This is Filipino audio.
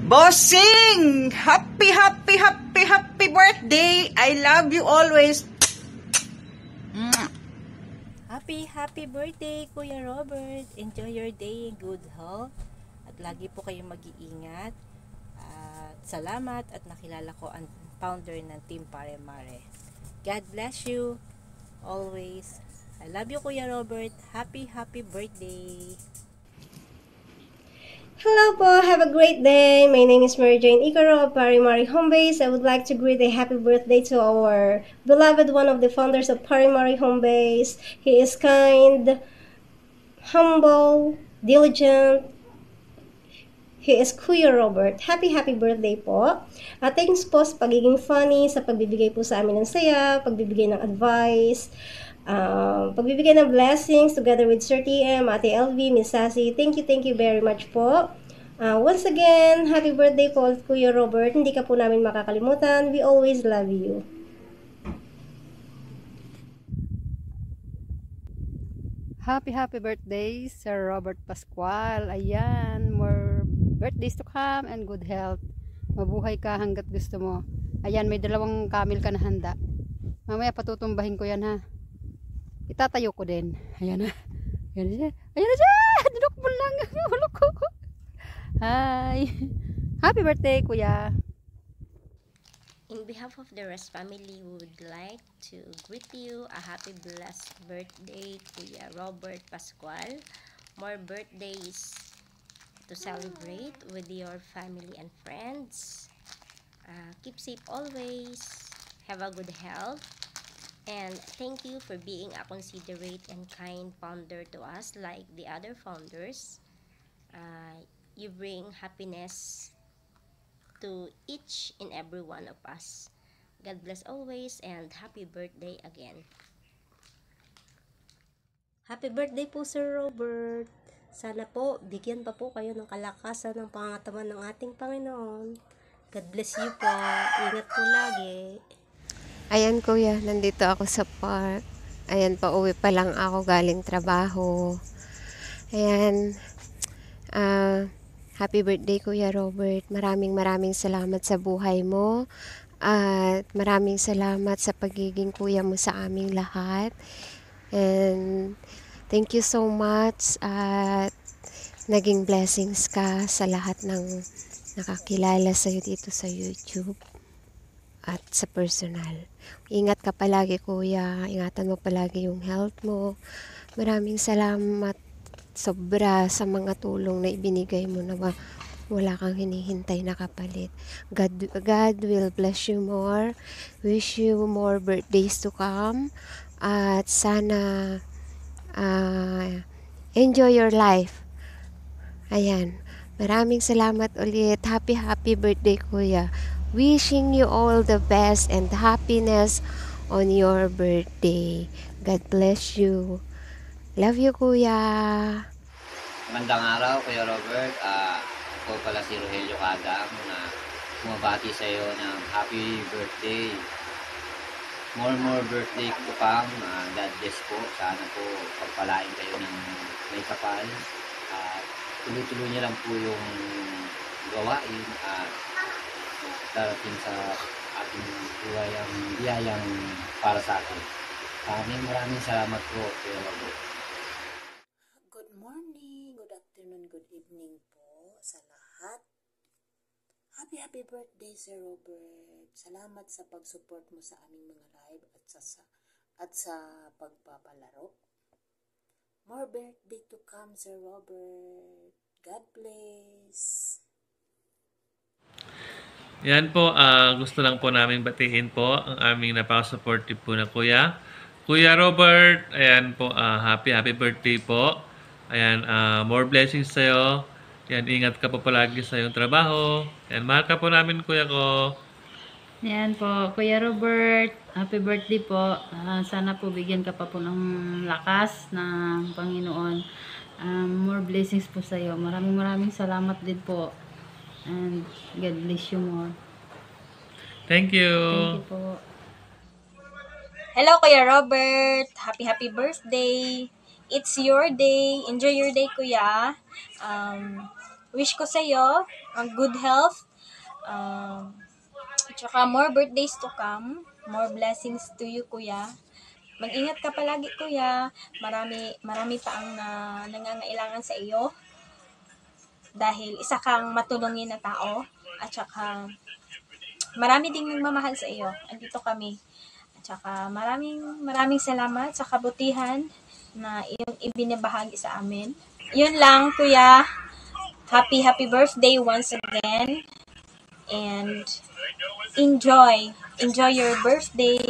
Bossing! Happy, happy, happy, happy birthday! I love you always. Happy, happy birthday, Kuya Robert. Enjoy your day in good health. At lagi po kayong mag-iingat. At salamat at nakilala ko ang founder ng Team Pare Mare. God bless you always. I love you, Kuya Robert. Happy, happy birthday. Hello po, have a great day. My name is Mary Jane Icaro of Parimari Home Base. I would like to greet a happy birthday to our beloved one of the founders of Parimari Home Base. He is kind, humble, diligent. He is Kuya Robert. Happy, happy birthday po. Thanks po sa pagiging funny, sa pagbibigay po sa amin ng saya, pagbibigay ng advice, pagbibigay ng blessings together with Sir TM, Ate LV, Miss Sassy. Thank you very much po. Once again, happy birthday po Kuya Robert. Hindi ka po namin makakalimutan. We always love you. Happy birthday, Sir Robert Pascual. Ayan, more birthdays to come and good health. Mabuhay ka hanggat gusto mo. Ayan, may 2 camel ka na handa. Mamaya patutumbahin ko yan ha. Itatayo ko din. Ayan na. Ayan na siya. Ayan na siya! Dinok mo lang. Hulok ko. Hi! Happy birthday, Kuya! In behalf of the Rest family, we would like to greet you a happy blessed birthday, Kuya Robert Pascual. More birthdays to celebrate with your family and friends. Keep safe always. Have a good health. And thank you for being a considerate and kind founder to us like the other founders. You bring happiness to each and every one of us. God bless always and happy birthday again. Happy birthday po Sir Robert. Sana po bigyan pa po kayo ng kalakasan ng pangangatawan ng ating Panginoon. God bless you po. Ingat po lagi. Ayan kuya, nandito ako sa park. Ayan, pauwi pa lang ako galing trabaho. Ayan, happy birthday Kuya Robert. Maraming salamat sa buhay mo. At maraming salamat sa pagiging kuya mo sa aming lahat. And thank you so much. At naging blessings ka sa lahat ng nakakilala sa'yo dito sa YouTube. At sa personal. Ingat ka palagi kuya, ingatan mo palagi yung health mo. Maraming salamat sobra sa mga tulong na ibinigay mo na wala kang hinihintay na kapalit. God will bless you more. Wish you more birthdays to come. At sana enjoy your life. Ayan. Maraming salamat ulit. Happy birthday kuya. Wishing you all the best and happiness on your birthday. God bless you. Love you, Kuya. Magandang araw, Kuya Robert. Ako pala si Rogelio Cadam na bumabati sa iyo ng happy birthday. More birthday to come. God bless po. Sana po pagpalain kayo ng may kapal. Tuloy-tuloy niyo lang po yung gawain at darating sa ating buhay ang biyayang para sa atin. Maraming salamat po, Kuya Robert. Good morning, good afternoon, good evening po sa lahat. Happy birthday, Sir Robert. Salamat sa pag-support mo sa aming mga live at sa pagpapalaro. More birthday to come, Sir Robert. God bless. Yan po, gusto lang po namin batiin po ang aming napaka-supportive po na kuya. Kuya Robert, ayan po, happy birthday po. Ayan, more blessings sa'yo. Yan, ingat ka po palagi sa iyong trabaho. Yan, mahal ka po namin kuya ko. Yan po, Kuya Robert, happy birthday po. Sana po bigyan ka pa po ng lakas ng Panginoon. More blessings po sa iyo. Maraming salamat din po. And God bless you more. Thank you. Thank you po. Hello, Kuya Robert. Happy birthday. It's your day. Enjoy your day, Kuya. Wish ko sa'yo good health. Tsaka more birthdays to come. More blessings to you, Kuya. Mag-ingat ka palagi, Kuya. Marami pa ang nangangailangan sa iyo. Dahil isa kang matulungin na tao. At saka, marami ding nagmamahal sa iyo. Andito kami. At saka, maraming salamat sa kabutihan na iyong ibinabahagi sa amin. Yun lang, Kuya. Happy birthday once again. And enjoy your birthday.